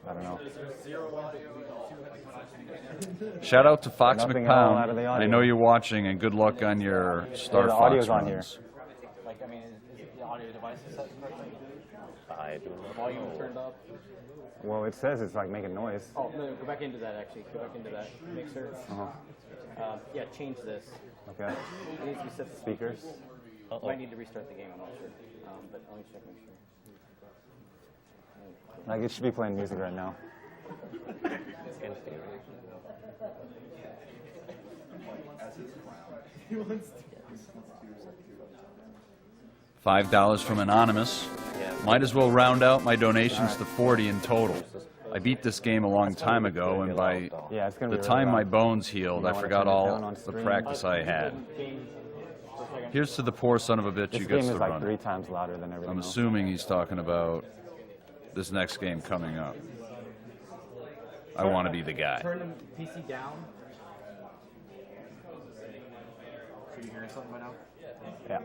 I don't know. Shout out to Fox Nothing at all out of the McPound. audio. I know you're watching, and good luck on your Star the Fox audio's runs. on here. Like, I mean, is the audio device set correctly? I do not Volume know. turned up? Well, it says it's like making noise. Oh, no, go back into that, actually. Go back into that mixer. Yeah, change this. Okay. It needs to be set to Speakers. Might need to restart the game, I'm not sure. But let me check, make sure. Like it should be playing music right now. In theory. $5 from Anonymous. Yeah. Might as well round out my donations to 40 in total. I beat this game a long time ago, and by Yeah, it's gonna the be time really my loud. bones healed, You I wanna forgot turn it down all on the stream? practice I had. Here's to the poor son of a bitch This who game gets is the like run. 3 times louder than everything I'm else. assuming he's talking about this next game coming up. I want to be the guy. Turn the PC down. Are you hearing something right now? Yeah.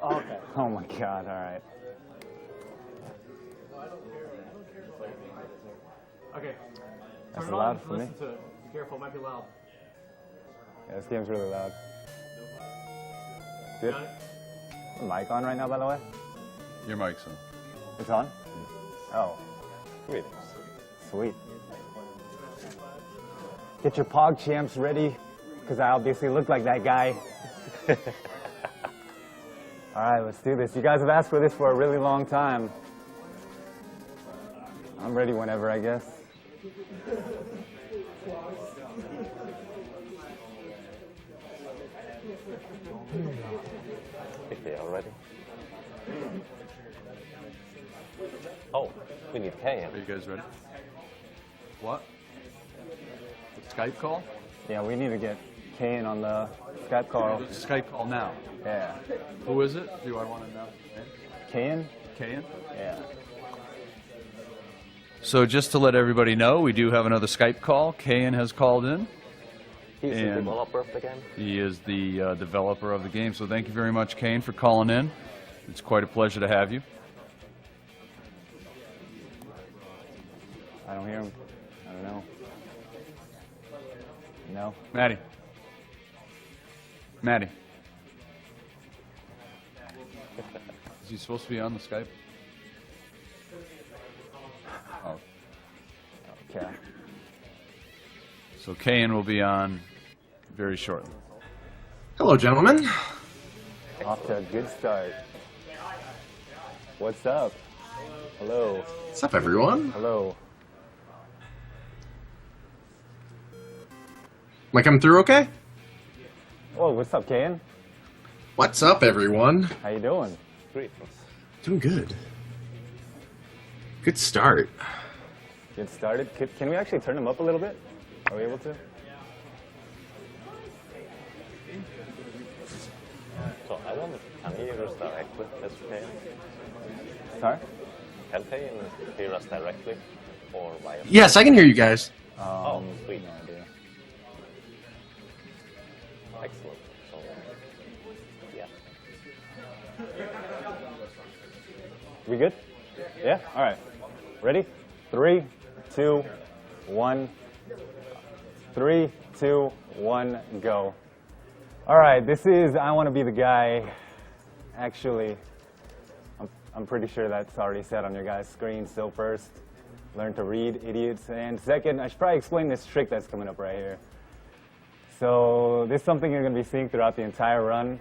Oh, okay. Oh my god, alright. Okay. That's Turn it loud on, for me. listen to it. Be careful, it might be loud. Yeah, this game's really loud. Good. Got it? The mic on right now, by the way? Your mic's on. It's on? Oh, Greetings. sweet. Get your Pog Champs ready, because I obviously look like that guy. Alright, let's do this. You guys have asked for this for a really long time. I'm ready whenever, I guess. I think they are ready. Oh, we need Kayan. Are you guys ready? What? The Skype call? Yeah, we need to get Kane on the Skype call. The Skype call now. Yeah. Who is it? Do I want to know? Kane? Kayan? Yeah. So just to let everybody know, we do have another Skype call. Kayan has called in. He's the And- developer of the game. He is the developer of the game. So thank you very much, Kane, for calling in. It's quite a pleasure to have you. I don't hear him. I don't know. No? Maddie. Maddie. Is he supposed to be on the Skype? Oh. Okay. So Kayan will be on very shortly. Hello, gentlemen. Off to a good start. What's up? Hello. What's up, everyone? Hello. Am I coming through okay? Oh, what's up, Kane? What's up, everyone? How you doing? Greetings. Doing good. Good start. Get started. Can we actually turn them up a little bit? Are we able to? So I wonder, can he hear us directly as Kayan? Sorry? Can Kayan hear us directly or via? Yes, I can hear you guys. Oh, sweet. No idea. Excellent. So, yeah. We good? Yeah? All right. Ready? 3, 2, 1. 3, 2, 1, go. All right, this is I Want to Be the Guy. Actually, I'm pretty sure that's already set on your guys' screen. So first, learn to read, idiots. And second, I should probably explain this trick that's coming up right here. So this is something you're going to be seeing throughout the entire run.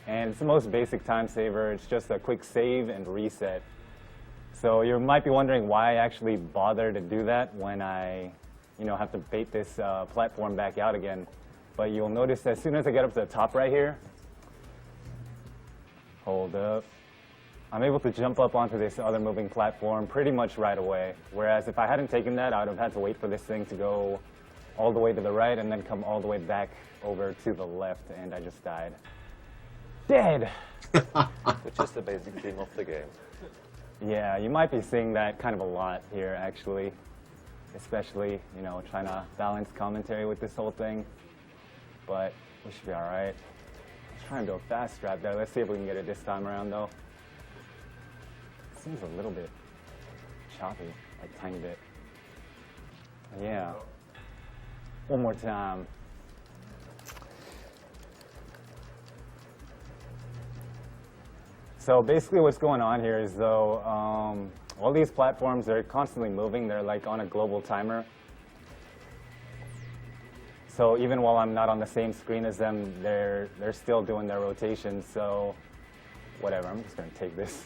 And it's the most basic time saver. It's just a quick save and reset. So you might be wondering why I actually bother to do that when I, have to bait this platform back out again. But you'll notice as soon as I get up to the top right here, hold up, I'm able to jump up onto this other moving platform pretty much right away. Whereas if I hadn't taken that, I would have had to wait for this thing to go all the way to the right and then come all the way back over to the left, and I just died. Dead! Which is the basic theme of the game. Yeah, you might be seeing that kind of a lot here, actually. Especially, trying to balance commentary with this whole thing. But we should be all right. Let's try and do a fast strap there. Let's see if we can get it this time around, though. Seems a little bit choppy, like a tiny bit. Yeah. One more time. So basically what's going on here is though, all these platforms are constantly moving. They're like on a global timer. So even while I'm not on the same screen as them, they're still doing their rotation. So whatever, I'm just gonna take this.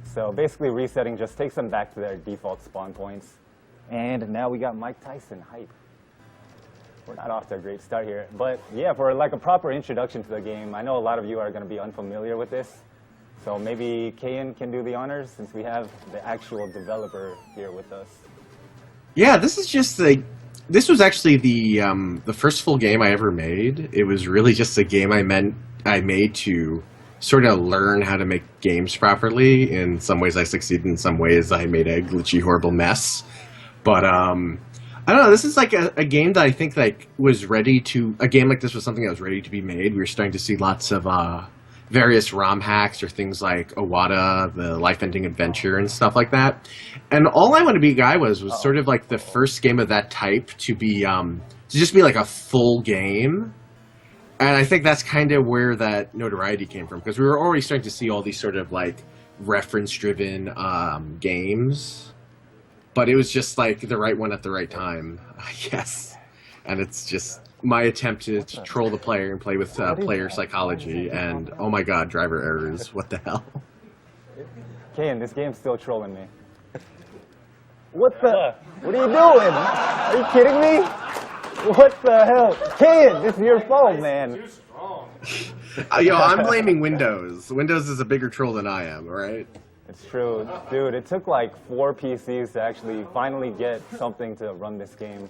So basically resetting just takes them back to their default spawn points. And now we got Mike Tyson hype. We're not off to a great start here. But yeah, for like a proper introduction to the game, I know a lot of you are gonna be unfamiliar with this. So maybe Kayan can do the honors since we have the actual developer here with us. Yeah, this is just this was actually the first full game I ever made. It was really just a game I made to sort of learn how to make games properly. In some ways I succeeded, in some ways I made a glitchy, horrible mess. But I don't know, this is like a game that I think like was ready to, a game like this was something that was ready to be made. We were starting to see lots of various ROM hacks or things like Iwata, the life-ending adventure and stuff like that. And all I Want to Be a Guy was sort of like the first game of that type to be, to just be like a full game. And I think that's kind of where that notoriety came from, because we were already starting to see all these sort of like reference-driven games. But it was just like the right one at the right time, I guess. And it's just my attempt to troll the player and play with player psychology. And oh my god, driver errors. What the hell? Kayan, this game's still trolling me. What the? What are you doing? Are you kidding me? What the hell? Kayan, this is your fault, man. Yo, I'm blaming Windows. Windows is a bigger troll than I am, right? It's true. Dude, it took like 4 PCs to actually finally get something to run this game.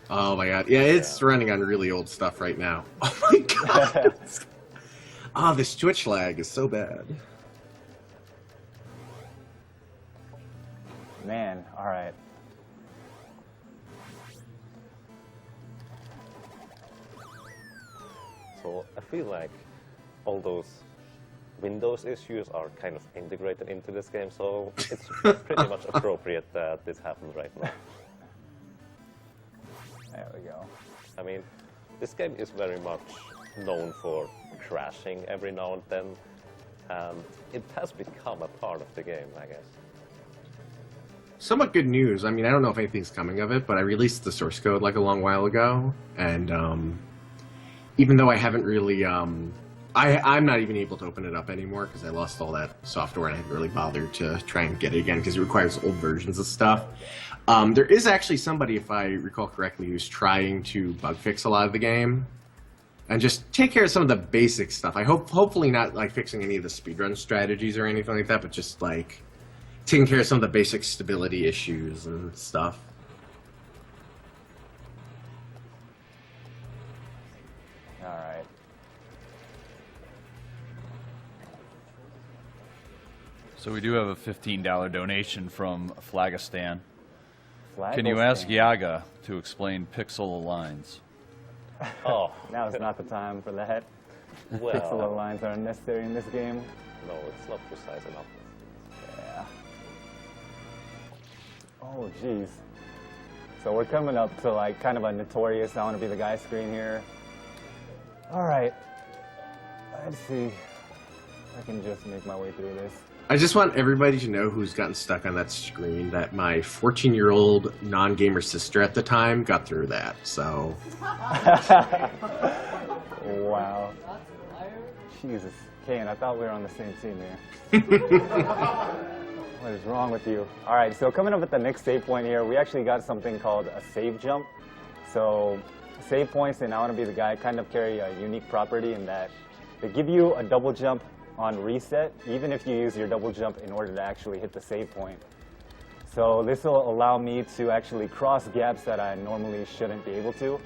Oh my god. Yeah, it's running on really old stuff right now. Oh my god. Oh, this Twitch lag is so bad. Man, alright. So I feel like all those Windows issues are kind of integrated into this game, so it's pretty much appropriate that this happened right now. There we go. I mean, this game is very much known for crashing every now and then, and it has become a part of the game, I guess. Somewhat good news. I mean, I don't know if anything's coming of it, but I released the source code like a long while ago, and even though I haven't really, I'm not even able to open it up anymore because I lost all that software and I haven't really bothered to try and get it again because it requires old versions of stuff. There is actually somebody, if I recall correctly, who's trying to bug fix a lot of the game and just take care of some of the basic stuff. I hopefully not like fixing any of the speedrun strategies or anything like that, but just like taking care of some of the basic stability issues and stuff. Alright. So we do have a $15 donation from Flagistan. Flag Can you will ask stand. Yaga to explain pixel lines? Oh, Now is not the time for that. Pixel well, lines are unnecessary in this game. no, it's not precise enough. Yeah. Oh, jeez. So we're coming up to like kind of a notorious I want to be the guy screen here. All right. Let's see if I can just make my way through this. I just want everybody to know who's gotten stuck on that screen that my 14-year-old non-gamer sister at the time got through that, so... Wow. Jesus. Kayan, I thought we were on the same team here. What is wrong with you? All right, so coming up at the next save point here, we actually got something called a save jump. So save points in I Want to Be the Guy kind of carry a unique property in that they give you a double jump on reset, even if you use your double jump in order to actually hit the save point. So this will allow me to actually cross gaps that I normally shouldn't be able to.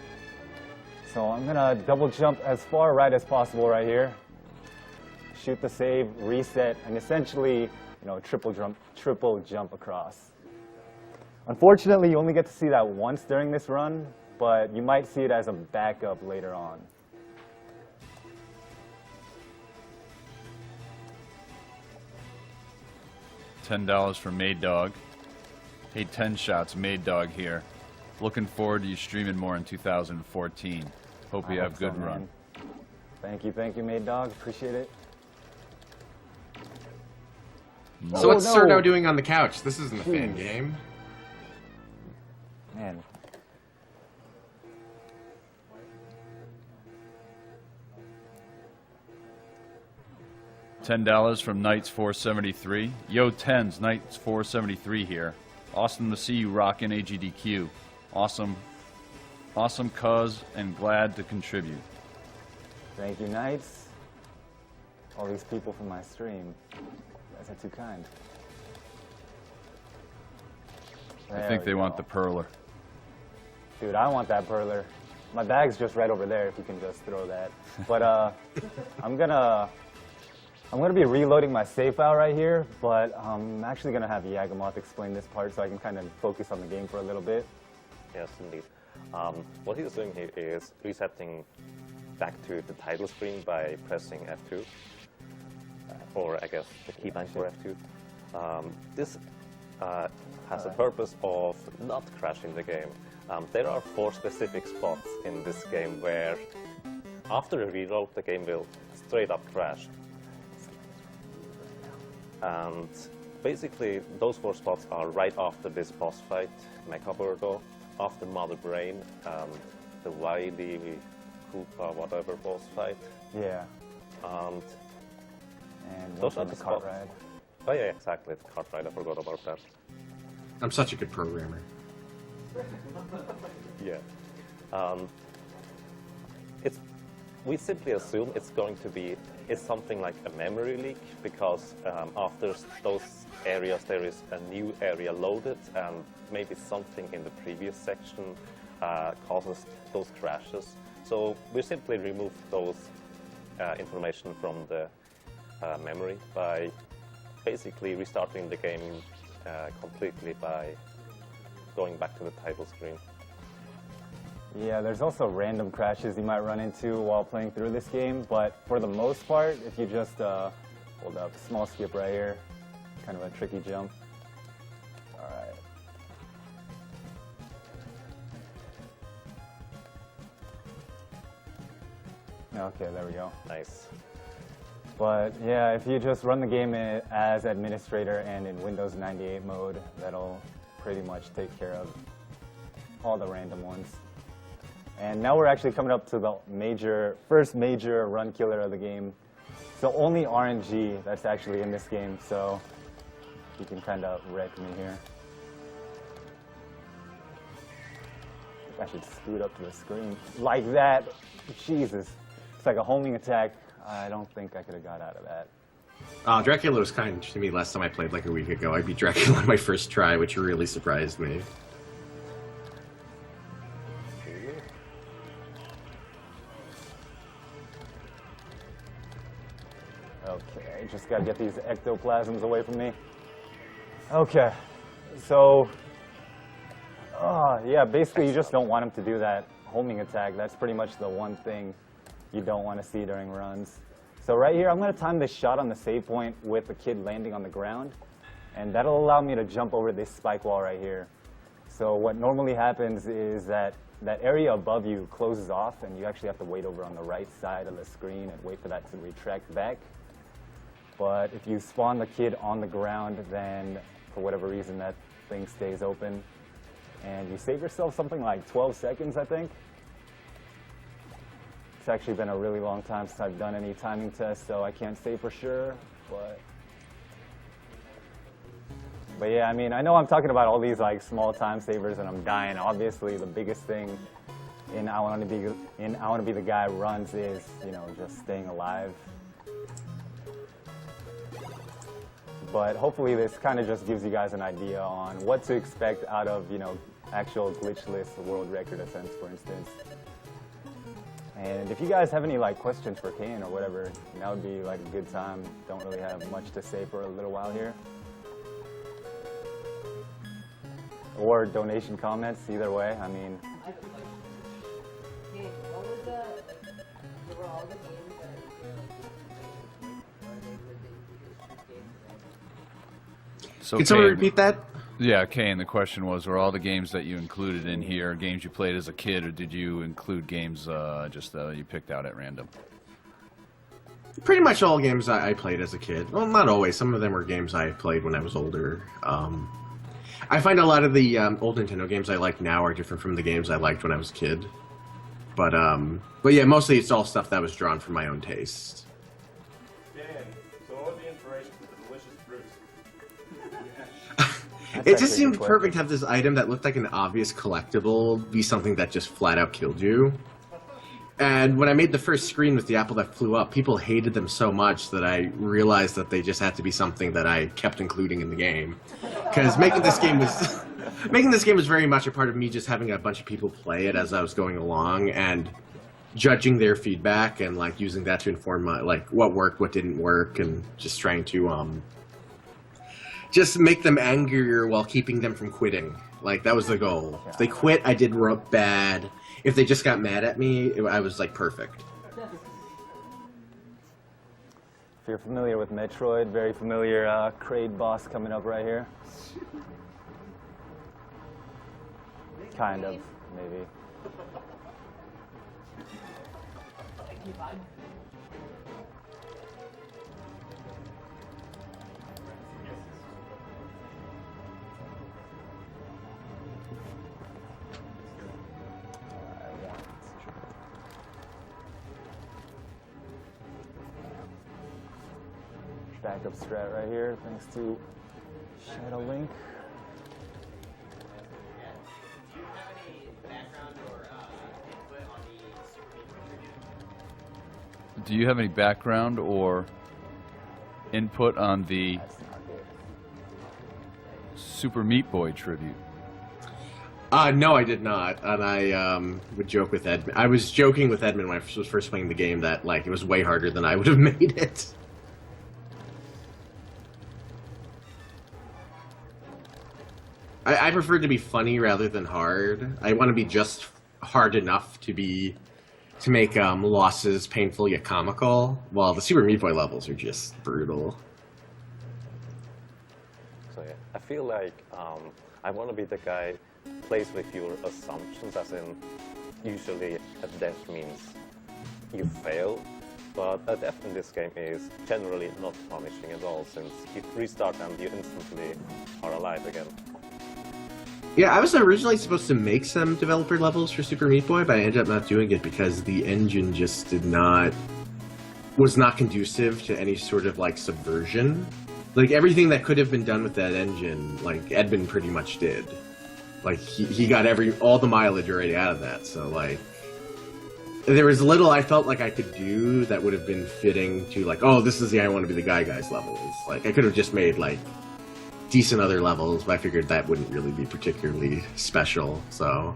So I'm gonna double jump as far right as possible right here. Shoot the save, reset, and essentially, you know, triple jump across. Unfortunately, you only get to see that once during this run, but you might see it as a backup later on. $10 for Made Dog. Hey, 10 shots, Made Dog here. Looking forward to you streaming more in 2014. Hope you have good run. Thank you, Made Dog. Appreciate it. So what's Cerno doing on the couch? This isn't a fan game. Man. $10 from Knights 473. Yo, tens, Knights 473 here. Awesome to see you rocking AGDQ. Awesome, cuz, and glad to contribute. Thank you, Knights. All these people from my stream. You guys are too kind. I think they want the perler. Dude, I want that perler. My bag's just right over there if you can just throw that. But I'm gonna be reloading my safe out right here, but I'm actually gonna have Yagamoth explain this part so I can kind of focus on the game for a little bit. Yes, indeed. What he's doing here is resetting back to the title screen by pressing F2, or I guess the keybind for F2. This has the purpose of not crashing the game. There are 4 specific spots in this game where, after a reload, the game will straight up crash. And basically, those 4 spots are right after this boss fight, Mechaburdo, after Mother Brain, the Wily Koopa whatever boss fight. Yeah. And those are the the cart spots. ride. Oh yeah, exactly, the cart ride, I forgot about that. I'm such a good programmer. Yeah. We simply assume it's going to be something like a memory leak, because after those areas there is a new area loaded, and maybe something in the previous section causes those crashes. So we simply remove those information from the memory by basically restarting the game completely by going back to the title screen. Yeah, there's also random crashes you might run into while playing through this game, but for the most part, if you just hold up, small skip right here, kind of a tricky jump. All right. Okay, there we go. Nice. But yeah, if you just run the game as administrator and in Windows 98 mode, that'll pretty much take care of all the random ones. And now we're actually coming up to the first major run killer of the game. So only RNG that's actually in this game, so you can kind of wreck me here. I should scoot up to the screen. Like that. Jesus. It's like a homing attack. I don't think I could have got out of that. Dracula was kind to me last time I played like a week ago. I beat Dracula on my first try, which really surprised me. Okay, just gotta get these ectoplasms away from me. Okay, so, yeah, basically you just don't want him to do that homing attack. That's pretty much the one thing you don't want to see during runs. So right here, I'm gonna time this shot on the save point with the kid landing on the ground, and that'll allow me to jump over this spike wall right here. So what normally happens is that area above you closes off, and you actually have to wait over on the right side of the screen and wait for that to retract back. But if you spawn the kid on the ground, then for whatever reason that thing stays open. And you save yourself something like 12 seconds, I think. It's actually been a really long time since I've done any timing tests, so I can't say for sure. But yeah, I mean, I know I'm talking about all these like small time savers and I'm dying. Obviously, the biggest thing in I Want to Be the Guy runs is, you know, just staying alive. But hopefully this kind of just gives you guys an idea on what to expect out of, you know, actual glitchless world record attempts, for instance. And if you guys have any like questions for Kane or whatever, that would be like a good time. Don't really have much to say for a little while here. Or donation comments, either way. I mean, Hey, what was there were all the games that you were they were the games, right? So Can someone Kane- repeat that? Yeah, Kane, the question was, were all the games that you included in here games you played as a kid, or did you include games just that you picked out at random? Pretty much all games I played as a kid. Well, not always. Some of them were games I played when I was older. I find a lot of the old Nintendo games I like now are different from the games I liked when I was a kid. But yeah, mostly it's all stuff that was drawn from my own taste. Dan, so what was the inspiration for the delicious fruits? It just seemed perfect to have this item that looked like an obvious collectible be something that just flat out killed you. And when I made the first screen with the apple that flew up, people hated them so much that I realized that they just had to be something that I kept including in the game. Because making this game was very much a part of me just having a bunch of people play it as I was going along and judging their feedback and like using that to inform my like what worked, what didn't work, and just trying to just make them angrier while keeping them from quitting. Like that was the goal. If they quit, I did bad. If they just got mad at me, I was like perfect. If you're familiar with Metroid, very familiar Kraid boss coming up right here. Kind of, maybe. Backup strat right here, thanks to Shadow Link. Do you have any background or input on the That's not good. Super Meat Boy tribute? No, I did not, and I would joke with Edmund. I was joking with Edmund when I was first playing the game that like it was way harder than I would have made it. I prefer to be funny rather than hard. I want to be just hard enough to make losses painful yet comical, while the Super Meat Boy levels are just brutal. So yeah, I feel like I want to be the guy who plays with your assumptions, as in usually a death means you fail, but a death in this game is generally not punishing at all, since you restart and you instantly are alive again. Yeah, I was originally supposed to make some developer levels for Super Meat Boy, but I ended up not doing it because the engine just was not conducive to any sort of like subversion. Like everything that could have been done with that engine, like Edmund pretty much did. Like he got all the mileage already out of that, so like there was little I felt like I could do that would have been fitting to like, oh, this is the I want to be the guys levels. Like I could have just made like decent other levels, but I figured that wouldn't really be particularly special, so.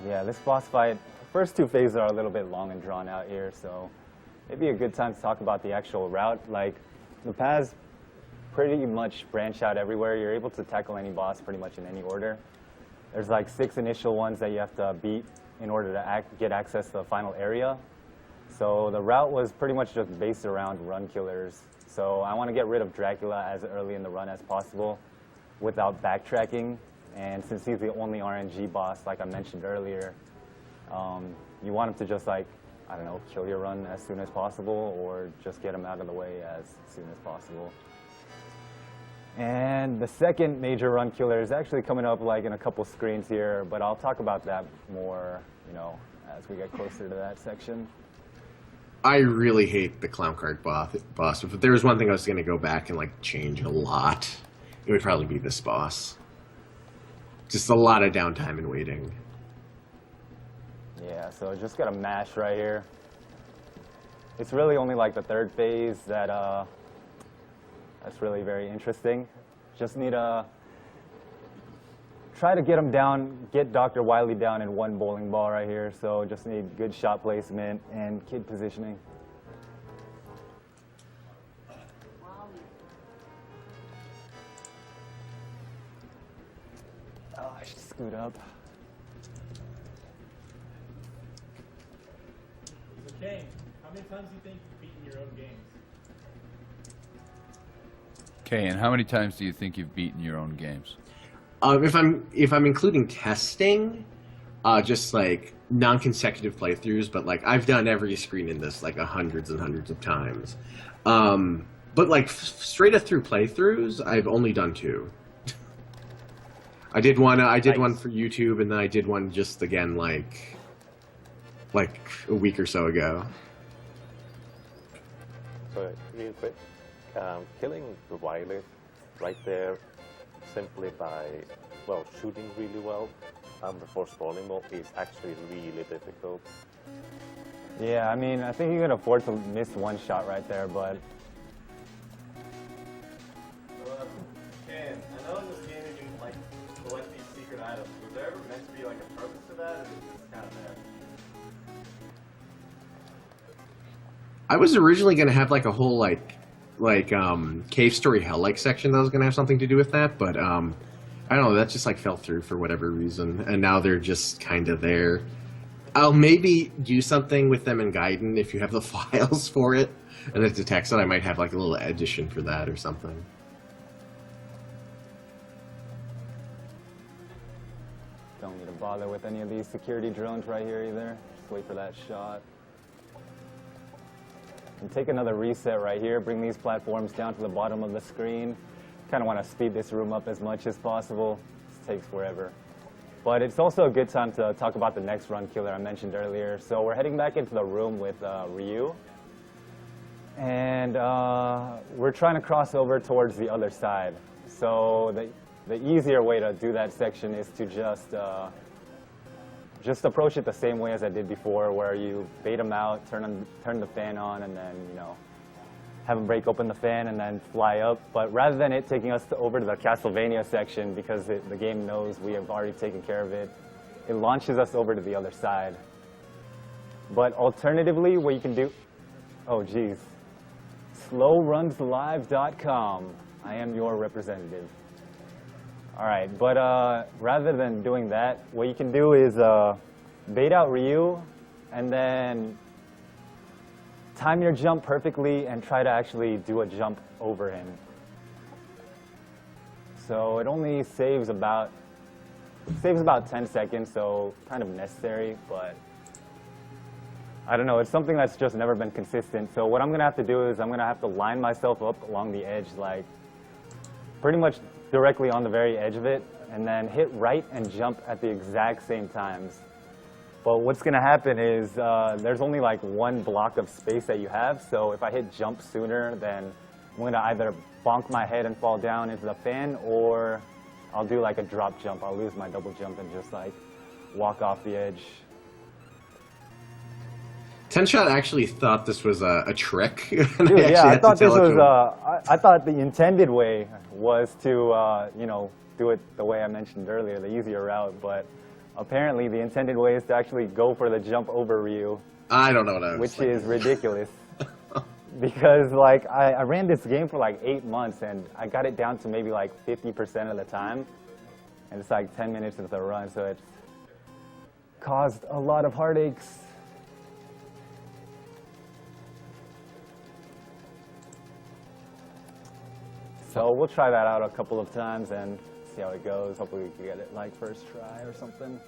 Yeah, this boss fight, the first two phases are a little bit long and drawn out here, so maybe a good time to talk about the actual route. Like, the paths pretty much branch out everywhere. You're able to tackle any boss pretty much in any order. There's like 6 initial ones that you have to beat in order to get access to the final area. So the route was pretty much just based around run killers. So I want to get rid of Dracula as early in the run as possible without backtracking. And since he's the only RNG boss, like I mentioned earlier, you want him to just like, I don't know, kill your run as soon as possible or just get him out of the way as soon as possible. And the second major run killer is actually coming up like in a couple screens here, but I'll talk about that more, as we get closer to that section. I really hate the clown cart boss. If there was one thing I was going to go back and like change a lot, it would probably be this boss. Just a lot of downtime and waiting. Yeah, so just gotta mash right here. It's really only like the third phase that's really very interesting. Just need to try to get him down, get Dr. Wily down in one bowling ball right here. So just need good shot placement and kid positioning. Oh, I should scoot up. So Kane, how many times do you think you've beaten your own games? Okay, and how many times do you think you've beaten your own games? If I'm including testing, just like non-consecutive playthroughs, but like I've done every screen in this like hundreds and hundreds of times. But like straight up through playthroughs, I've only done 2. I did one for YouTube, and then I did one just again like a week or so ago. So real quick, killing the wildlife right there simply by, well, shooting really well before spawning mode is actually really difficult. Yeah, I mean, I think you can afford to miss one shot right there, but Ken, I know in this game you can like collect these secret items. Was there ever meant to be like a purpose to that, or is it just kind of there? I was originally going to have like a whole like cave story hell-like section that was going to have something to do with that, but I don't know, that just like fell through for whatever reason, and now they're just kind of there. I'll maybe do something with them in Gaiden if you have the files for it, and it detects it. I might have like a little addition for that or something. don't need to bother with any of these security drones right here either. Just wait for that shot. And take another reset right here, bring these platforms down to the bottom of the screen. Kind of want to speed this room up as much as possible. This takes forever. But it's also a good time to talk about the next run killer I mentioned earlier. So we're heading back into the room with Ryu. And we're trying to cross over towards the other side. So the easier way to do that section is to just approach it the same way as I did before, where you bait them out, turn the fan on, and then, you know, have them break open the fan and then fly up. But rather than it taking us over to the Castlevania section, because the game knows we have already taken care of it, it launches us over to the other side. But alternatively, what you can do, oh geez, slowrunslive.com. I am your representative. All right, but rather than doing that, what you can do is bait out Ryu and then time your jump perfectly and try to actually do a jump over him. So it only saves about 10 seconds, so kind of necessary, but I don't know, it's something that's just never been consistent. So what I'm gonna have to do is I'm gonna have to line myself up along the edge, like pretty much directly on the very edge of it, and then hit right and jump at the exact same times. But what's going to happen is there's only like one block of space that you have, so if I hit jump sooner, then I'm going to either bonk my head and fall down into the fan, or I'll do like a drop jump. I'll lose my double jump and just like walk off the edge. Tenshot actually thought this was a trick. Dude, yeah, I thought this was I thought the intended way was to you know, do it the way I mentioned earlier, the easier route, but apparently the intended way is to actually go for the jump over Ryu. I don't know what I was Which thinking. is ridiculous. Because like I ran this game for like 8 months and I got it down to maybe like 50% of the time. And it's like 10 minutes into the run, so it's caused a lot of heartaches. So we'll try that out a couple of times and see how it goes. Hopefully we can get it like first try or something.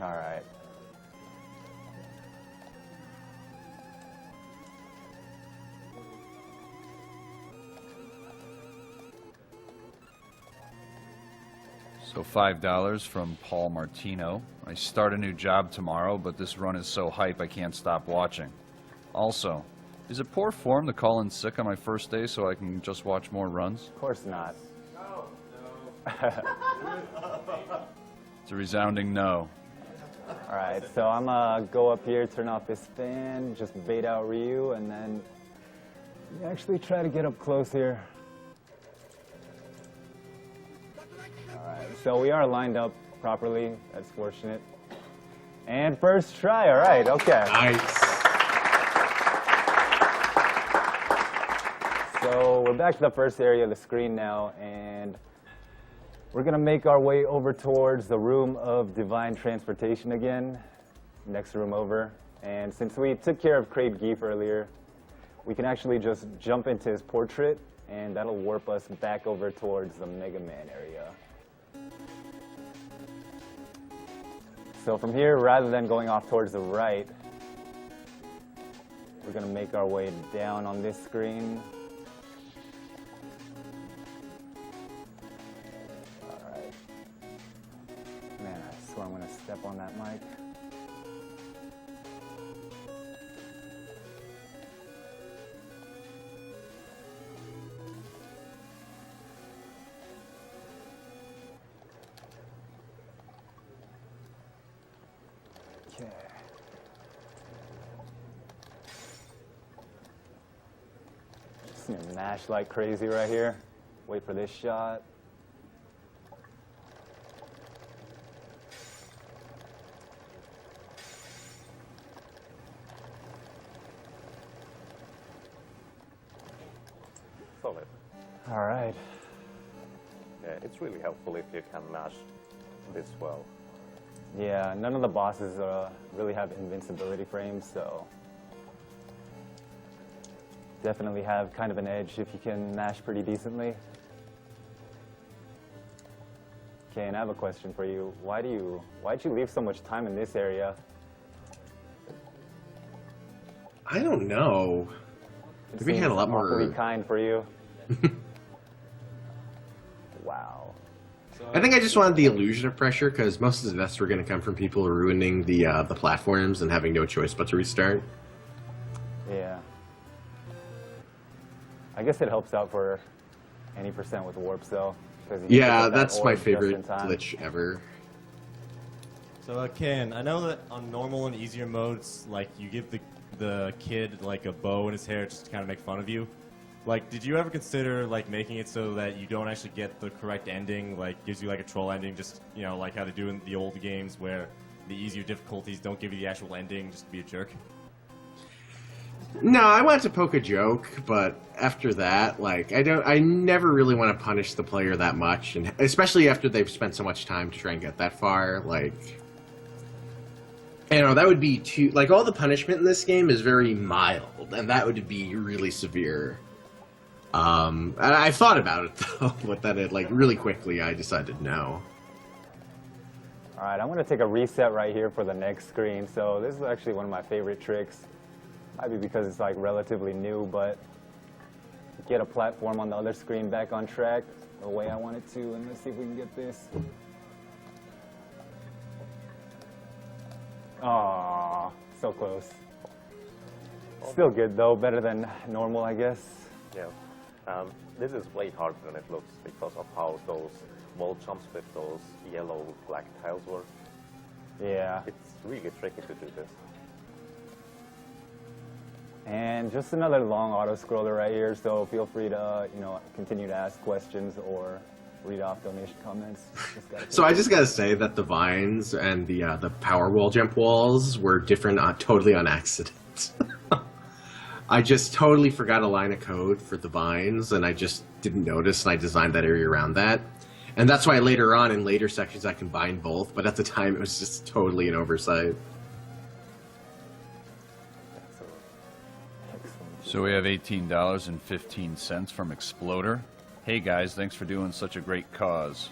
All right. So $5 from Paul Martino. I start a new job tomorrow, but this run is so hype I can't stop watching. Also, is it poor form to call in sick on my first day so I can just watch more runs? Of course not. No. It's a resounding no. All right, so I'm gonna go up here, turn off this fan, just bait out Ryu, and then actually try to get up close here. All right, so we are lined up properly. That's fortunate. And first try, all right, okay. Nice. So we're back to the first area of the screen now, and We're going to make our way over towards the room of divine transportation again, next room over. And since we took care of Crave Geef earlier, we can actually just jump into his portrait, and that'll warp us back over towards the Mega Man area. So from here, rather than going off towards the right, we're going to make our way down on this screen. Alright. Man, I swear I'm going to step on that mic. Okay. Just gonna mash like crazy right here. Wait for this shot. Solid. All right. Yeah, it's really helpful if you can mash this well. Yeah, none of the bosses really have invincibility frames, so definitely have kind of an edge if you can mash pretty decently. Okay, and I have a question for you. Why'd you leave so much time in this area? I don't know. It Maybe he had a seems lot more. awfully kind for you. Wow. I think I just wanted the illusion of pressure because most of the deaths were going to come from people ruining the platforms and having no choice but to restart. Yeah. I guess it helps out for any percent with warps though. 'Cause you can Yeah, pick up that that's my orb just in favorite time. glitch ever. So, Ken, I know that on normal and easier modes, like, you give the kid, like, a bow in his hair just to kind of make fun of you. Like, did you ever consider, like, making it so that you don't actually get the correct ending, like, gives you, like, a troll ending, just, you know, like how they do in the old games where the easier difficulties don't give you the actual ending, just to be a jerk? No, I wanted to poke a joke, but after that, like, I never really want to punish the player that much, and especially after they've spent so much time to try and get that far, like, you know, that would be too, like, all the punishment in this game is very mild, and that would be really severe. And I thought about it, though, but then it, like, really quickly, I decided no. All right, I'm going to take a reset right here for the next screen. So this is actually one of my favorite tricks. Might be because it's like relatively new, but get a platform on the other screen back on track the way I want it to, and let's see if we can get this. Aww, so close. Still good though, better than normal, I guess. Yeah. This is way harder than it looks because of how those wall jumps with those yellow black tiles work. Yeah. It's really tricky to do this. And just another long auto scroller right here, so feel free to, you know, continue to ask questions or read off donation comments. So I just gotta say that the vines and the power wall jump walls were different totally on accident. I just totally forgot a line of code for the vines, and I just didn't notice, and I designed that area around that. And that's why later on, in later sections, I combined both, but at the time, it was just totally an oversight. So we have $18.15 from Exploder. Hey guys, thanks for doing such a great cause.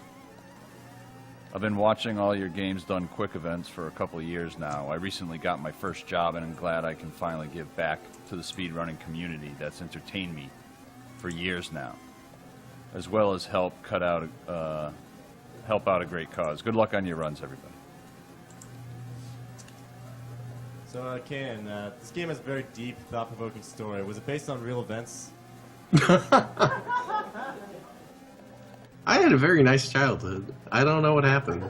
I've been watching all your Games Done Quick events for a couple of years now. I recently got my first job and I'm glad I can finally give back to the speedrunning community that's entertained me for years now, as well as help out a great cause. Good luck on your runs, everybody. So, Ken, this game has a very deep, thought-provoking story. Was it based on real events? I had a very nice childhood. I don't know what happened.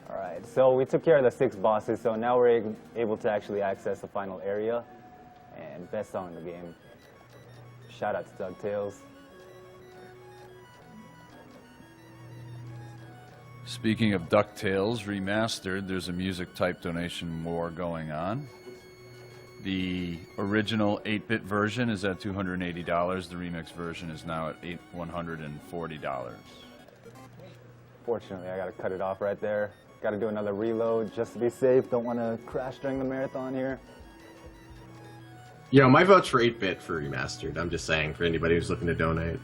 All right, so we took care of the 6 bosses, so now we're able to actually access the final area. And best song in the game. Shout out to DuckTales. Speaking of DuckTales Remastered, there's a music type donation war going on. The original 8-bit version is at $280. The remix version is now at $140. Fortunately, I gotta cut it off right there. Gotta do another reload just to be safe. Don't want to crash during the marathon here. Yo, my vote's for 8-bit for remastered. I'm just saying for anybody who's looking to donate.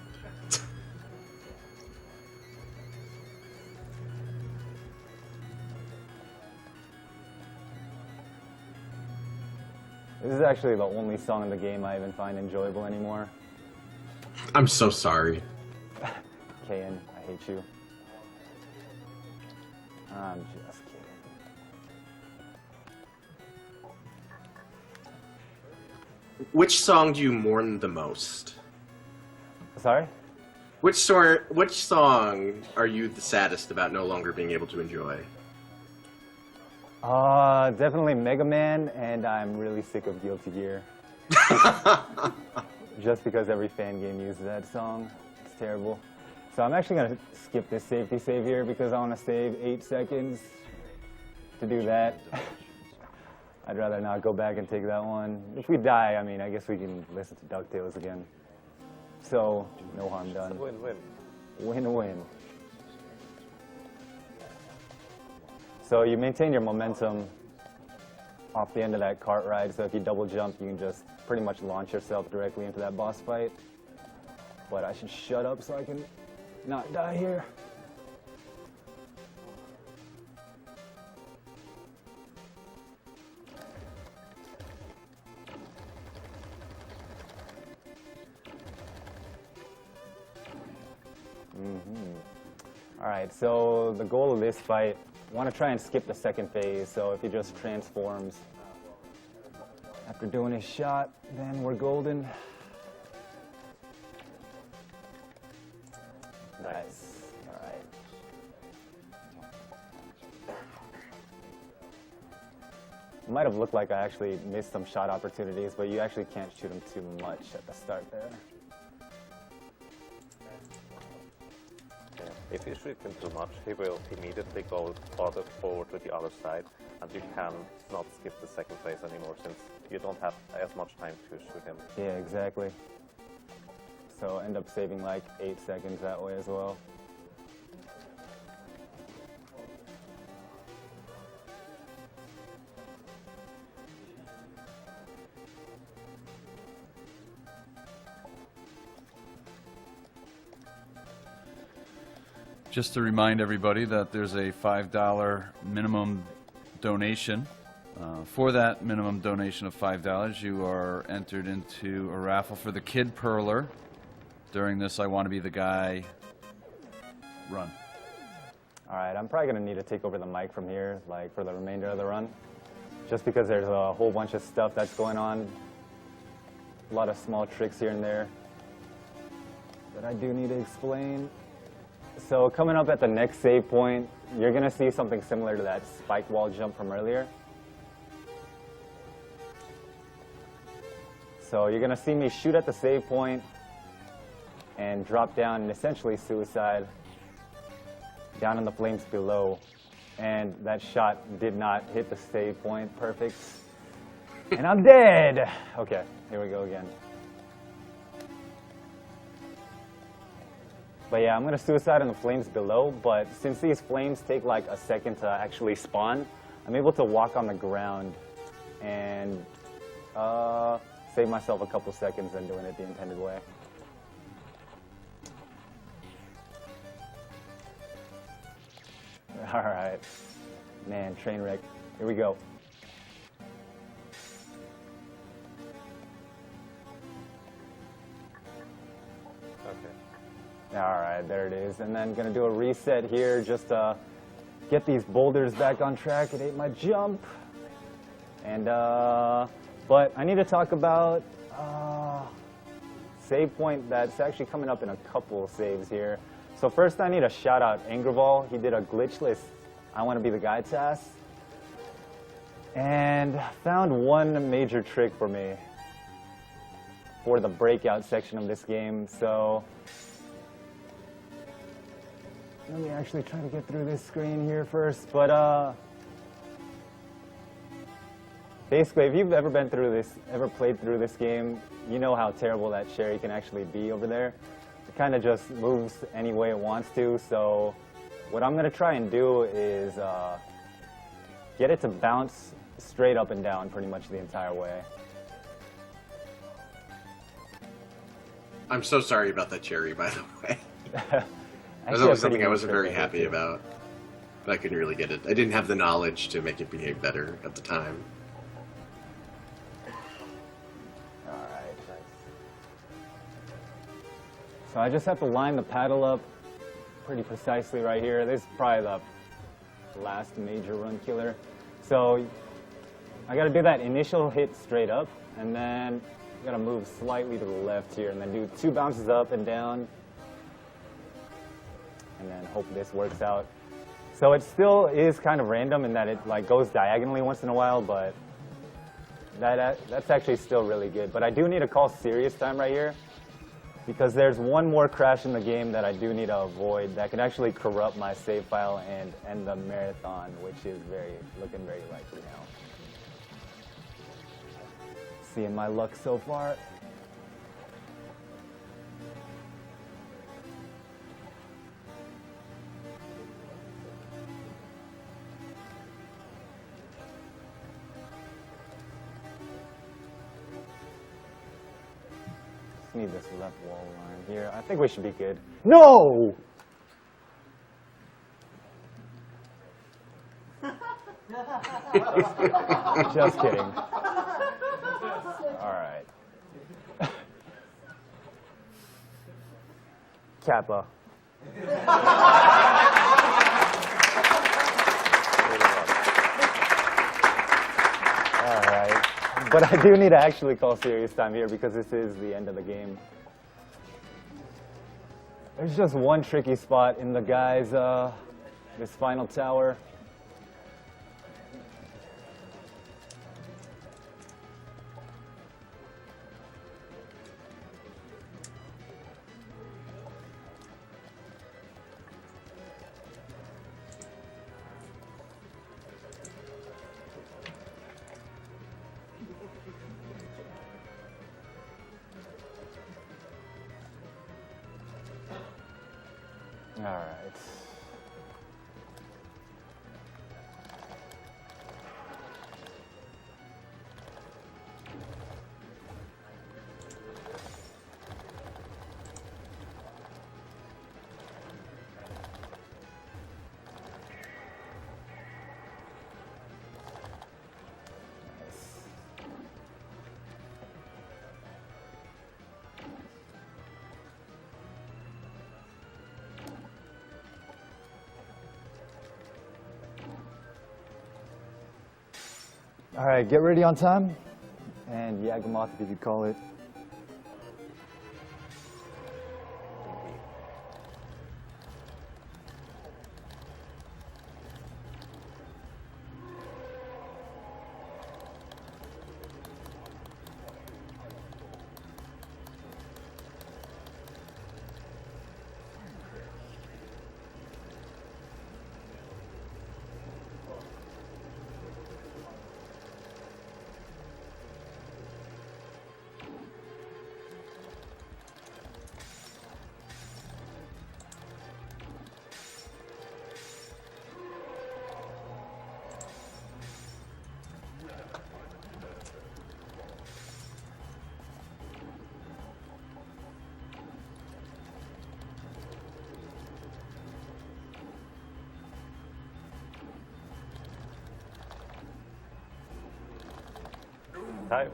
This is actually the only song in the game I even find enjoyable anymore. I'm so sorry. KN, I hate you. I'm just kidding. Which song do you mourn the most? Sorry? Which song are you the saddest about no longer being able to enjoy? Definitely Mega Man, and I'm really sick of Guilty Gear. Just because every fan game uses that song. It's terrible. So I'm actually going to skip this safety save here because I want to save 8 seconds to do that. I'd rather not go back and take that one. If we die, I mean, I guess we can listen to DuckTales again. So, no harm done. Win-win. Win-win. So you maintain your momentum off the end of that cart ride, so if you double jump, you can just pretty much launch yourself directly into that boss fight. But I should shut up so I can not die here. Alright, so the goal of this fight, I want to try and skip the second phase, so if he just transforms after doing his shot, then we're golden. Nice. Alright. It might have looked like I actually missed some shot opportunities, but you actually can't shoot him too much at the start there. If you shoot him too much, he will immediately go farther forward to the other side, and you can not skip the second phase anymore since you don't have as much time to shoot him. Yeah, exactly. So end up saving like 8 seconds that way as well. Just to remind everybody that there's a $5 minimum donation. For that minimum donation of $5, you are entered into a raffle for the Kid Perler during this I Want to Be the Guy run. Alright, I'm probably going to need to take over the mic from here, like for the remainder of the run. Just because there's a whole bunch of stuff that's going on. A lot of small tricks here and there that I do need to explain. So coming up at the next save point, you're going to see something similar to that spike wall jump from earlier. So you're going to see me shoot at the save point and drop down and essentially suicide down in the flames below. And that shot did not hit the save point. Perfect. And I'm dead. Okay, here we go again. But yeah, I'm going to suicide in the flames below, but since these flames take like a second to actually spawn, I'm able to walk on the ground and save myself a couple seconds and doing it the intended way. Alright. Man, train wreck. Here we go. Alright, there it is. And then gonna do a reset here just to get these boulders back on track. It ate my jump. And but I need to talk about save point that's actually coming up in a couple saves here. So first I need to shout out Angerval. He did a glitchless I Want to Be the Guy task. And found one major trick for me for the breakout section of this game. So let me actually try to get through this screen here first, but basically, if you've ever been through this, ever played through this game, you know how terrible that Sherry can actually be over there. It kind of just moves any way it wants to, so what I'm going to try and do is get it to bounce straight up and down pretty much the entire way. I'm so sorry about that cherry, by the way. That Actually, was a something pretty I wasn't good very trick happy too. about. But I couldn't really get it. I didn't have the knowledge to make it behave better at the time. Alright. So I just have to line the paddle up pretty precisely right here. This is probably the last major run killer. So I gotta do that initial hit straight up, and then I gotta move slightly to the left here, and then do 2 bounces up and down, and then hope this works out. So it still is kind of random in that it like goes diagonally once in a while, but that's actually still really good. But I do need to call serious time right here, because there's one more crash in the game that I do need to avoid that can actually corrupt my save file and end the marathon, which is looking very likely now. Seeing my luck so far. Just need this left wall line here. I think we should be good. No! Just kidding. All right. Kappa. All right. But I do need to actually call serious time here because this is the end of the game. There's just one tricky spot in the guy's, this final tower. All right. All right, get ready on time. And Yagamoth, if you could call it. Time.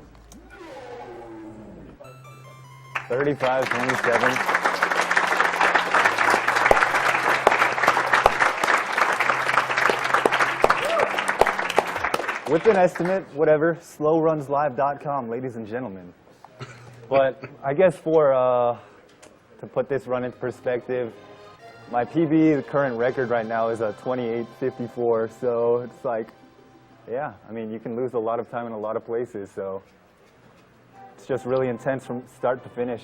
35-27. With an estimate, whatever, slowrunslive.com, ladies and gentlemen. But I guess to put this run into perspective, my PB, the current record right now is a 28:54, so it's like, yeah, I mean, you can lose a lot of time in a lot of places, so it's just really intense from start to finish.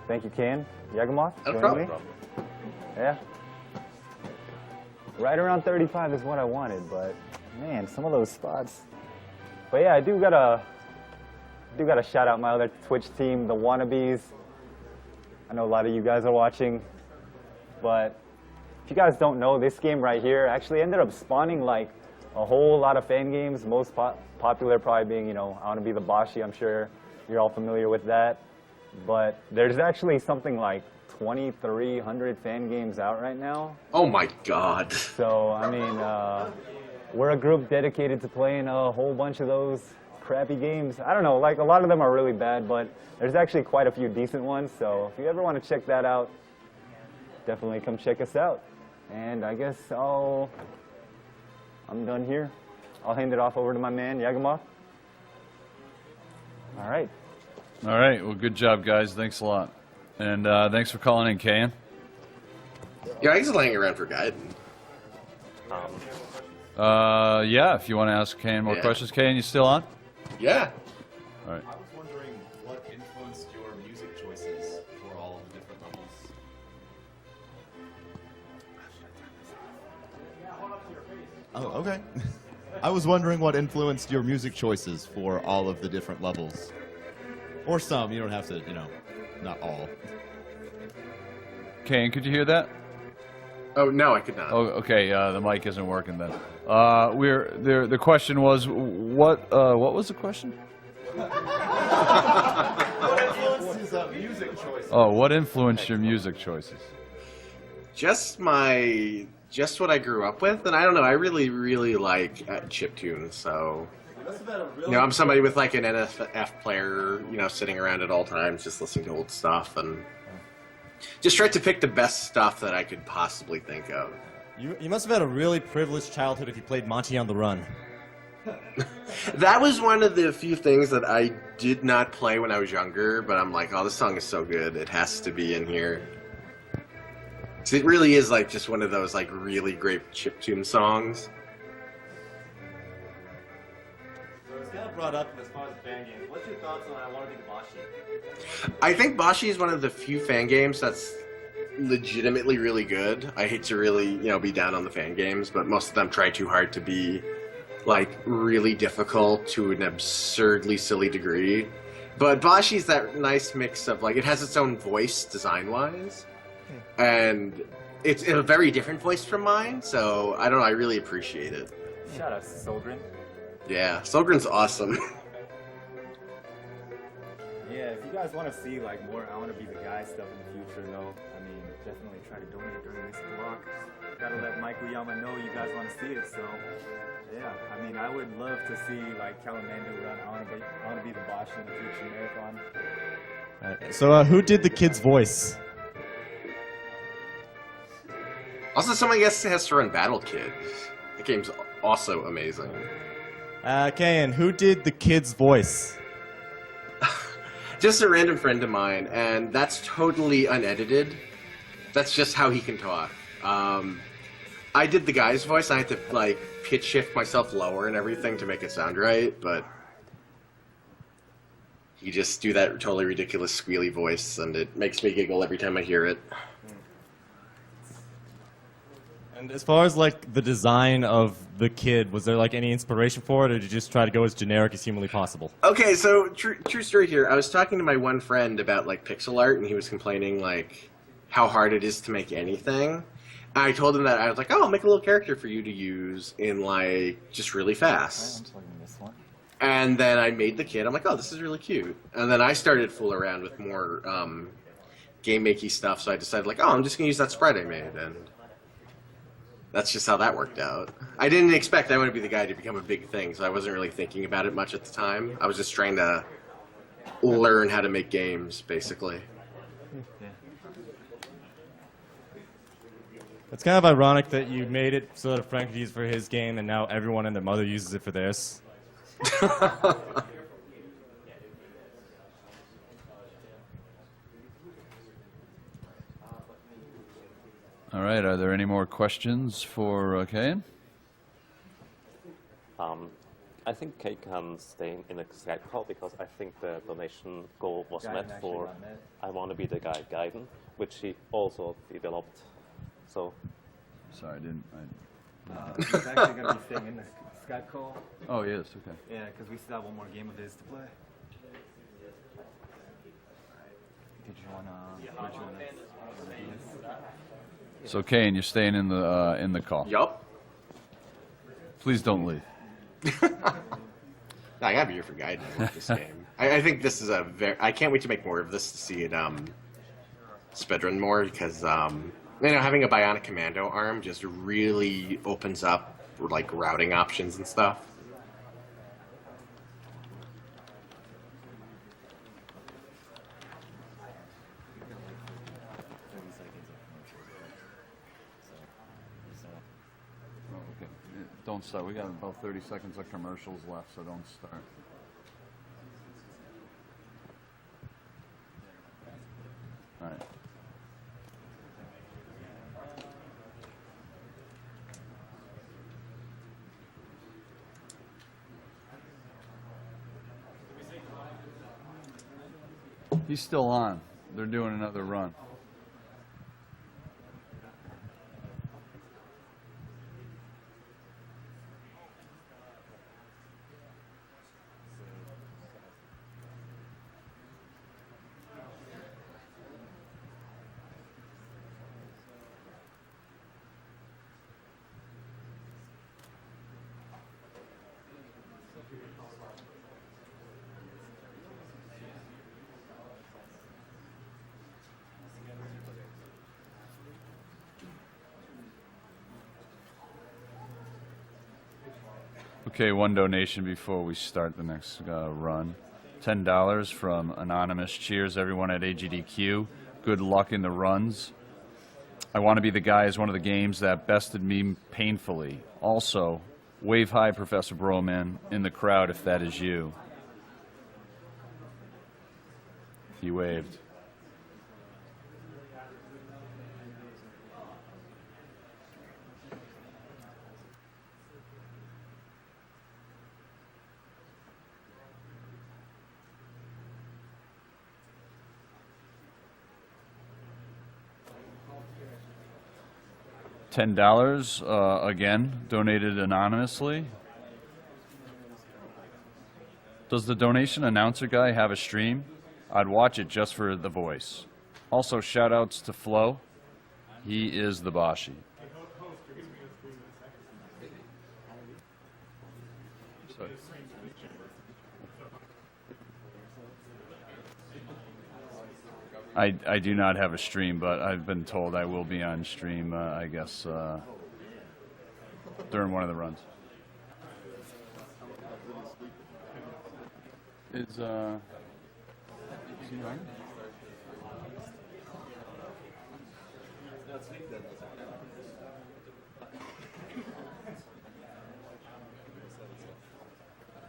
Thank you, Ken. Yagamoth, No joining problem. me? Yeah. Right around 35 is what I wanted, but Man, some of those spots. But yeah, I do gotta shout out my other Twitch team, the Wannabes. I know a lot of you guys are watching, but if you guys don't know, this game right here actually ended up spawning like a whole lot of fan games. Most popular probably being, you know, I Want to Be the Bashi. I'm sure you're all familiar with that. But there's actually something like 2,300 fan games out right now. Oh my god. So, I mean, we're a group dedicated to playing a whole bunch of those crappy games. I don't know, like a lot of them are really bad, but there's actually quite a few decent ones. So if you ever want to check that out, definitely come check us out. And I guess I'm done here. I'll hand it off over to my man, Yagamov. All right. All right. Well, good job, guys. Thanks a lot. And thanks for calling in, Kayan. Yeah, he's laying around for Gaiden. Yeah, if you want to ask Kayan more questions. Kayan, you still on? Yeah. All right. I was wondering what influenced your music choices for all of the different levels. Oh, okay. I was wondering what influenced your music choices for all of the different levels. Or some, you don't have to, you know, not all. Kayan, could you hear that? Oh, no, I could not. Oh, okay. The mic isn't working then. The question was, what was the question? What influences music choices? Oh, what influenced your music choices? Just what I grew up with, and I don't know, I really like chiptunes, so... You know, I'm somebody with like an NFF player, you know, sitting around at all times, just listening to old stuff, and just tried to pick the best stuff that I could possibly think of. You must have had a really privileged childhood if you played Monty on the Run. That was one of the few things that I did not play when I was younger, but I'm like, oh, this song is so good, it has to be in here. So it really is like just one of those like really great chiptune songs. So it's kind of brought up as far as fan games. What's your thoughts on I Want to Be the Bashi? I think Bashi is one of the few fan games that's legitimately really good. I hate to really, you know, be down on the fan games, but most of them try too hard to be like really difficult to an absurdly silly degree. But Bashi's that nice mix of like, it has its own voice design-wise, and it's a very different voice from mine, so I don't know, I really appreciate it. Shout out to Soldrin. Yeah, Solgren's awesome. Yeah, if you guys want to see like more I Want to Be the Guy stuff in the future, though, I mean, definitely try to donate during this block. Gotta let Mike Uyama know you guys want to see it, so yeah, I mean, I would love to see like Kalamandu run I Want to Be the Bosch in the future marathon. Right. So who did the kid's voice? Also, someone has to run Battle Kids. The game's also amazing. Kayan, who did the kid's voice? Just a random friend of mine, and that's totally unedited. That's just how he can talk. I did the guy's voice. I had to like pitch shift myself lower and everything to make it sound right, but you just do that totally ridiculous squealy voice, and it makes me giggle every time I hear it. And as far as like the design of the kid, was there like any inspiration for it, or did you just try to go as generic as humanly possible? Okay, so true story here. I was talking to my one friend about like pixel art, and he was complaining like how hard it is to make anything. And I told him that I was like, oh, I'll make a little character for you to use in like just really fast. And then I made the kid. I'm like, oh, this is really cute. And then I started fooling around with more game-makey stuff, so I decided like, oh, I'm just gonna use that sprite I made, and that's just how that worked out. I didn't expect I Want to Be the Guy to become a big thing, so I wasn't really thinking about it much at the time. I was just trying to learn how to make games, basically. It's kind of ironic that you made it so that Frank could use it for his game, and now everyone and their mother uses it for theirs. All right, are there any more questions for Kayan? I think Kay can stay in a Skype call because I think the donation goal was Gaiden met actually for got met. I Want to Be the Guy Gaiden, which he also developed. So Sorry, I didn't. He's actually going to be staying in the Skype call. Oh, he is. Okay. Yeah, because we still have one more game of his to play. Did you wanna? So, Kane, you're staying in the call. Yup. Please don't leave. I gotta be here for Gaiden. I love this game. I think this is a very. I can't wait to make more of this to see it speedrun more because having a bionic commando arm just really opens up like routing options and stuff. Oh, okay. Don't start. We got about 30 seconds of commercials left, so don't start. All right. He's still on. They're doing another run. Okay, one donation before we start the next run. $10 from Anonymous. Cheers, everyone at AGDQ. Good luck in the runs. I Want to Be the Guy is one of the games that bested me painfully. Also, wave high, Professor Broman, in the crowd if that is you. He waved. $10, again, donated anonymously. Does the donation announcer guy have a stream? I'd watch it just for the voice. Also, shout outs to Flo. He is the Bashi. I do not have a stream, but I've been told I will be on stream, I guess, during one of the runs. Is he running?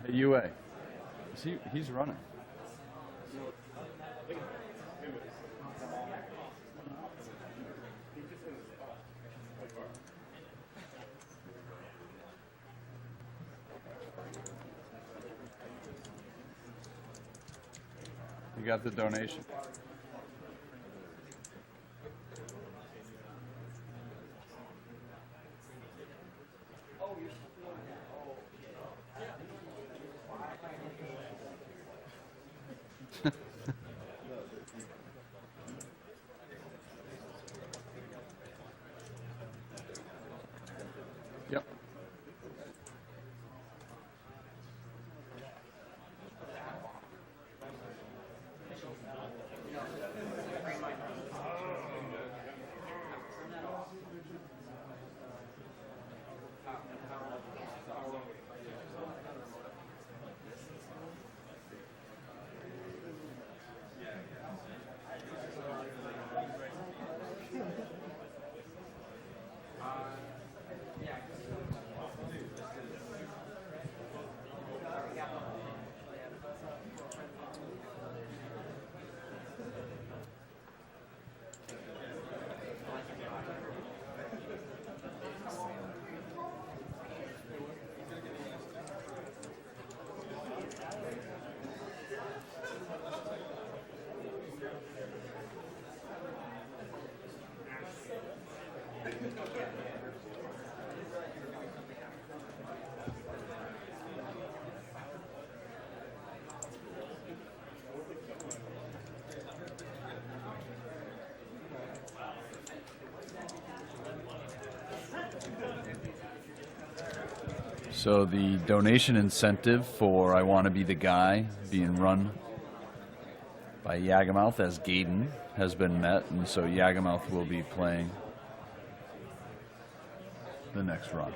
Hey, UA. He's running. You got the donation. Yep. So the donation incentive for I Want to Be the Guy, being run by Yagamoth as Gaiden, has been met, and so Yagamoth will be playing the next run.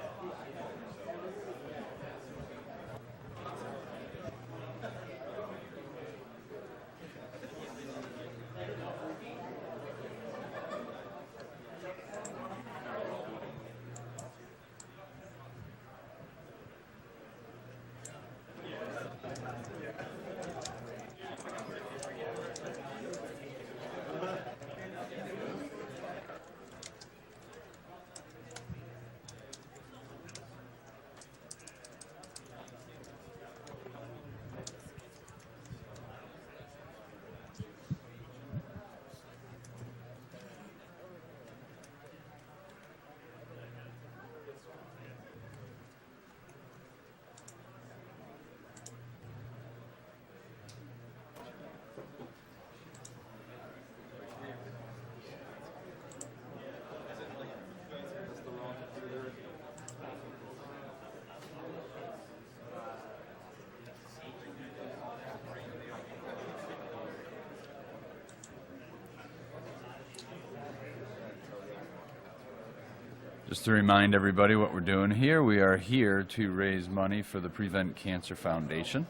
Just to remind everybody what we're doing here, we are here to raise money for the Prevent Cancer Foundation.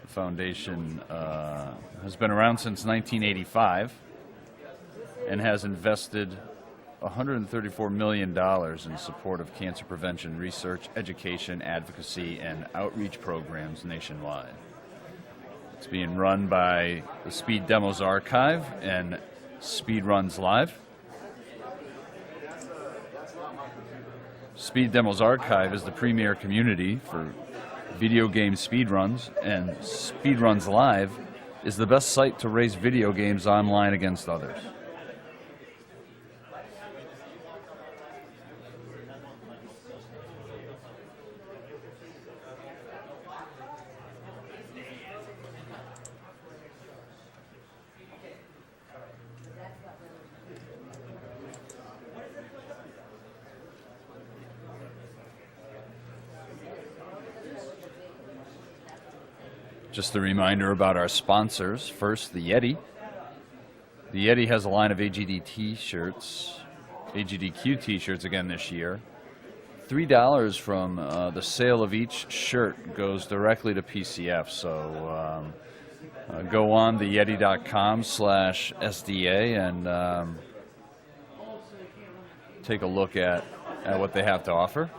The foundation has been around since 1985 and has invested $134 million in support of cancer prevention research, education, advocacy, and outreach programs nationwide. It's being run by the Speed Demos Archive and Speed Runs Live. Speed Demos Archive is the premier community for video game speedruns, and Speedruns Live is the best site to race video games online against others. Just a reminder about our sponsors. First, the Yeti. The Yeti has a line of AGDQ t-shirts again this year. $3 from the sale of each shirt goes directly to PCF. So go on the yeti.com/SDA and take a look at what they have to offer.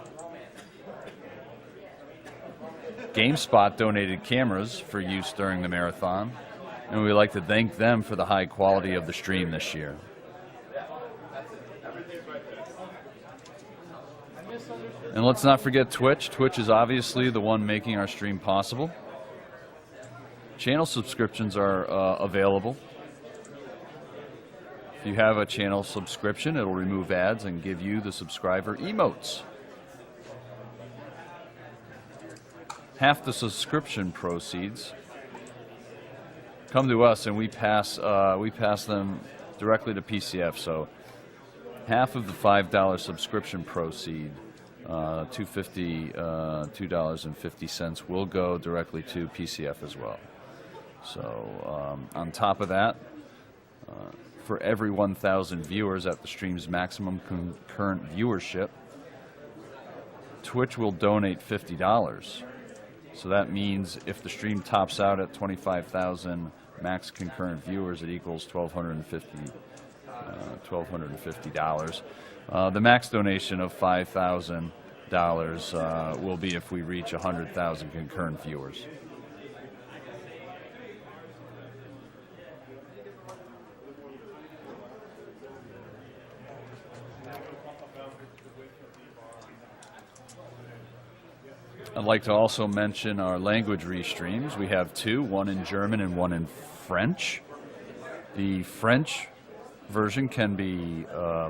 GameSpot donated cameras for use during the marathon, and we'd like to thank them for the high quality of the stream this year. And let's not forget Twitch. Twitch is obviously the one making our stream possible. Channel subscriptions are available. If you have a channel subscription, it'll remove ads and give you the subscriber emotes. Half the subscription proceeds come to us, and we pass them directly to PCF. So half of the $5 subscription proceed, $2.50, will go directly to PCF as well. So on top of that, for every 1,000 viewers at the stream's maximum concurrent viewership, Twitch will donate $50. So that means if the stream tops out at 25,000 max concurrent viewers, it equals $1,250. The max donation of $5,000 will be if we reach 100,000 concurrent viewers. I'd like to also mention our language restreams. We have two, one in German and one in French. The French version can be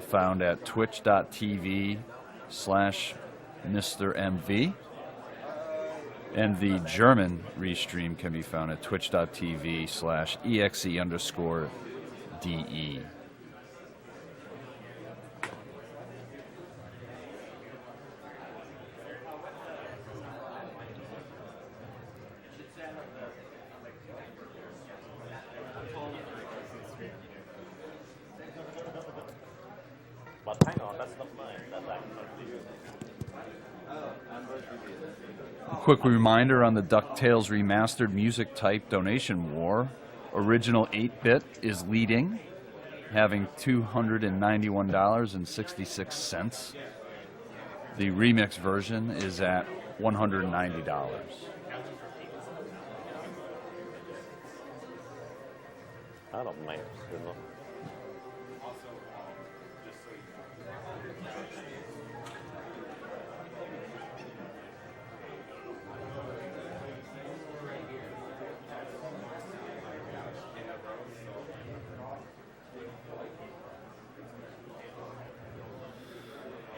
found at twitch.tv/MrMV. And the German restream can be found at twitch.tv/exe_DE. Quick reminder on the DuckTales Remastered Music Type donation war. Original 8-bit is leading, having $291.66. The remix version is at $190. I don't mind. You know.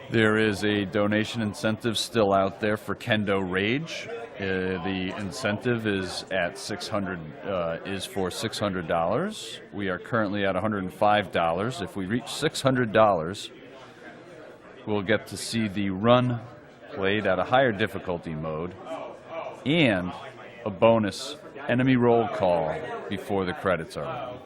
There is a donation incentive still out there for Kendo Rage. The incentive is at for $600. We are currently at $105. If we reach $600, we'll get to see the run played at a higher difficulty mode and a bonus enemy roll call before the credits are run.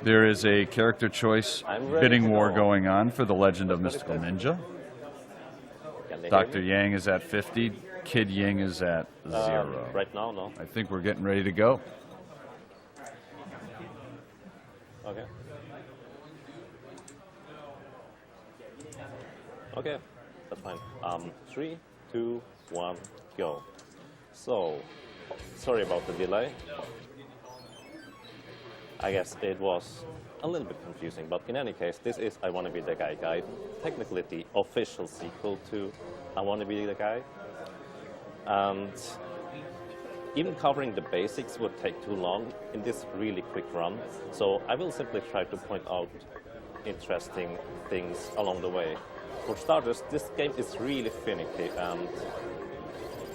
There is a character choice bidding war going on for The Legend of Mystical Ninja. Dr. Yang is at 50. Kid Ying is at 0. Right now, no. I think we're getting ready to go. Okay. Okay, that's fine. 3, 2, 1, go. So, sorry about the delay. I guess it was a little bit confusing, but in any case, this is I Wanna Be the Guy Guide, technically the official sequel to I Wanna Be the Guy. And even covering the basics would take too long in this really quick run, so I will simply try to point out interesting things along the way. For starters, this game is really finicky, and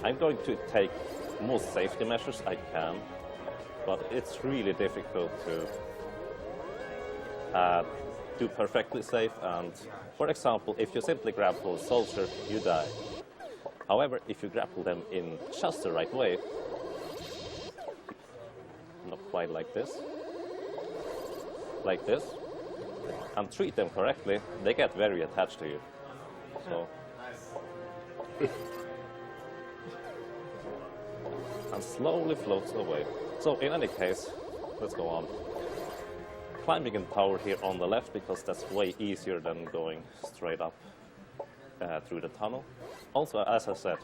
I'm going to take most safety measures I can, but it's really difficult to do perfectly safe. And for example, if you simply grapple a soldier, you die. However, if you grapple them in just the right way, not quite like this, and treat them correctly, they get very attached to you. So, and slowly floats away. So in any case, let's go on. Climbing in tower here on the left, because that's way easier than going straight up through the tunnel. Also, as I said,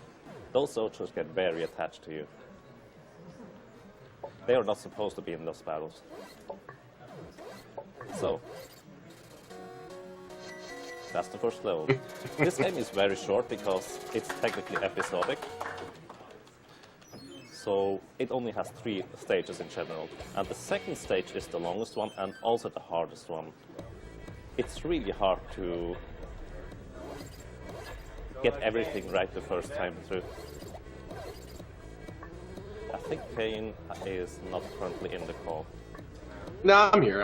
those soldiers get very attached to you. They are not supposed to be in those battles. So, that's the first level. This game is very short because it's technically episodic. So it only has 3 stages in general. And the second stage is the longest one and also the hardest one. It's really hard to get everything right the first time through. I think Kane is not currently in the call. No, I'm here.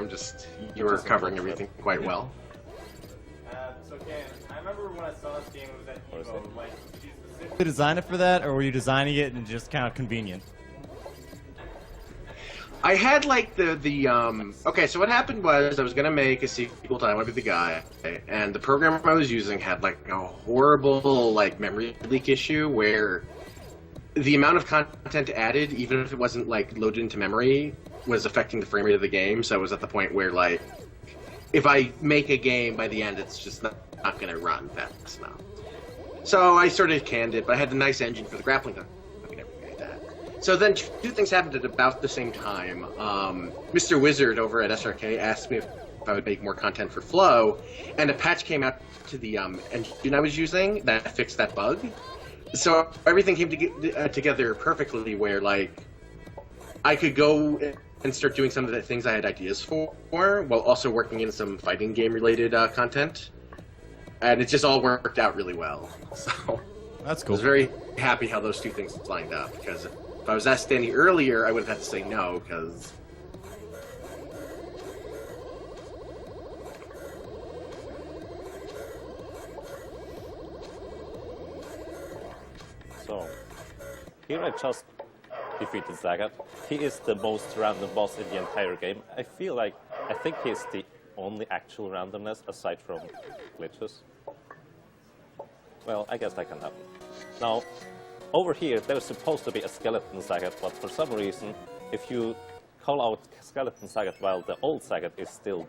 You were covering everything quite well. So Ken, I remember when I saw this game, it was at Evo. Like, did you specifically Design it for that, or were you designing it and just kind of convenient? I had like okay, so what happened was I was gonna make a sequel to I Wanna Be the Guy, and the program I was using had like a horrible like memory leak issue where the amount of content added, even if it wasn't like loaded into memory, was affecting the frame rate of the game. So I was at the point where like if I make a game by the end, it's just not gonna run fast now. So I sort of canned it, but I had the nice engine for the grappling hook and everything like that. So then 2 things happened at about the same time. Mr. Wizard over at SRK asked me if I would make more content for Flow, and a patch came out to the engine I was using that fixed that bug. So everything came together perfectly where, like, I could go and start doing some of the things I had ideas for while also working in some fighting game-related content. And it just all worked out really well. So That's I cool. was very happy how those 2 things lined up, because if I was asked Danny earlier, I would have had to say no, because... So, here I just defeated Zagat. He is the most random boss in the entire game. I think he's the only actual randomness aside from glitches. Well, I guess that can happen. Now, over here, there's supposed to be a skeleton Zagat, but for some reason, if you call out skeleton Zagat while the old Zagat is still,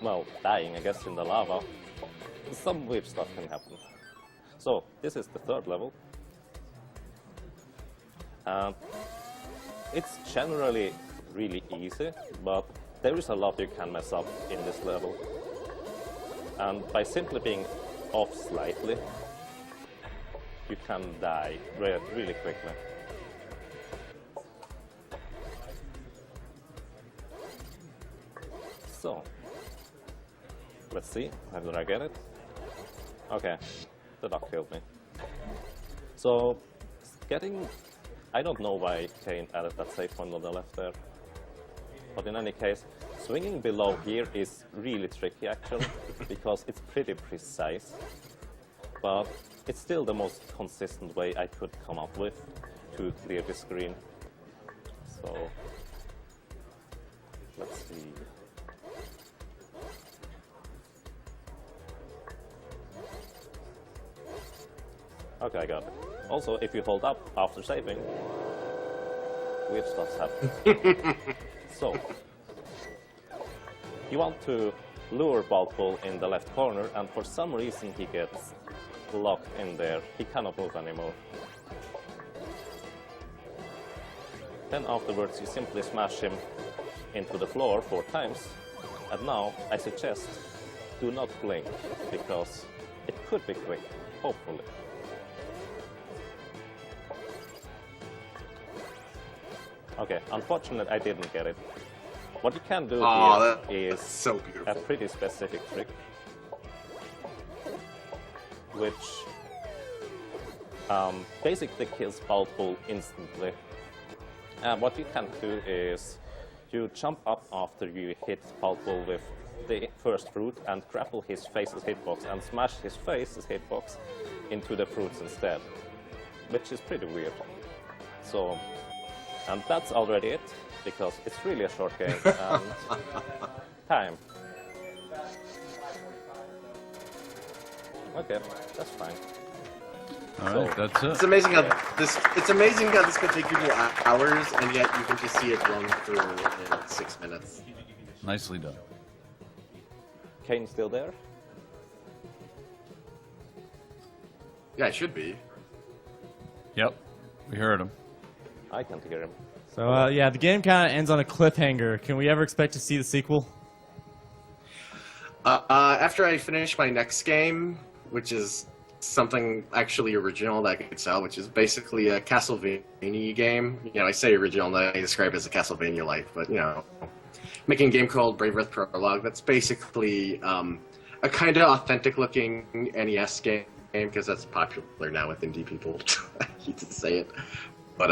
well, dying, I guess, in the lava, some weird stuff can happen. So, this is the third level. It's generally really easy, but there is a lot you can mess up in this level. And by simply being off slightly, you can die really quickly. So, let's see, how did I get it? Okay, the duck killed me. So, I don't know why Kane added that save point on the left there. But in any case, swinging below here is really tricky actually, because it's pretty precise. But it's still the most consistent way I could come up with to clear the screen. So, let's see. Okay, I got it. Also, if you hold up after saving, weird stuff's happen. So, you want to lure Baltbull in the left corner, and for some reason he gets locked in there. He cannot move anymore. Then afterwards you simply smash him into the floor 4 times. And now I suggest do not blink, because it could be quick, hopefully. Okay, unfortunate I didn't get it. What you can do here is so beautiful. a pretty specific trick, which basically kills Baltbull instantly. And what you can do is you jump up after you hit Baltbull with the first fruit and grapple his face's hitbox and smash his face's hitbox into the fruits instead, which is pretty weird. So, and that's already it, because it's really a short game and time. Okay, that's fine. All right, that's it. It's amazing how this could take people hours, and yet you can just see it run through in 6 minutes. Nicely done. Kane still there? Yeah, it should be. Yep, we heard him. I can't hear him. So, yeah, the game kind of ends on a cliffhanger. Can we ever expect to see the sequel? After I finish my next game, which is something actually original that I could sell, which is basically a Castlevania game. You know, I say original, and I describe it as a Castlevania-like, but, you know, making a game called Brave Earth Prologue. That's basically a kind of authentic-looking NES game, because that's popular now with indie people. I hate to say it. But,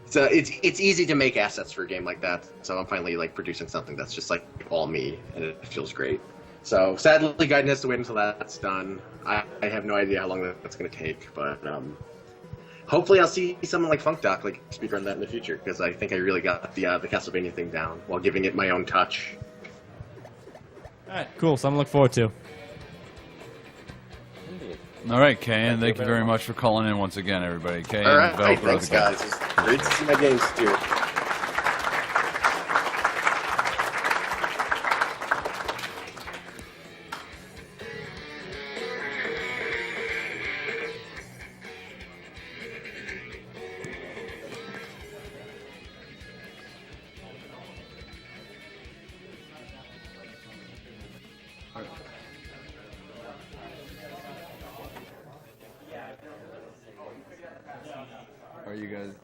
so it's easy to make assets for a game like that. So I'm finally like producing something that's just like all me, and it feels great. So sadly, Gaiden has to wait until that's done. I have no idea how long that's going to take, but hopefully I'll see someone like FunkDoc like speedrun that in the future, because I think I really got the Castlevania thing down while giving it my own touch. All right, cool. Something to look forward to. All right, Kay, and thank you very much for calling in once again, everybody. Kay, All right, and thanks, guys. It's great to see my games too. Are you guys?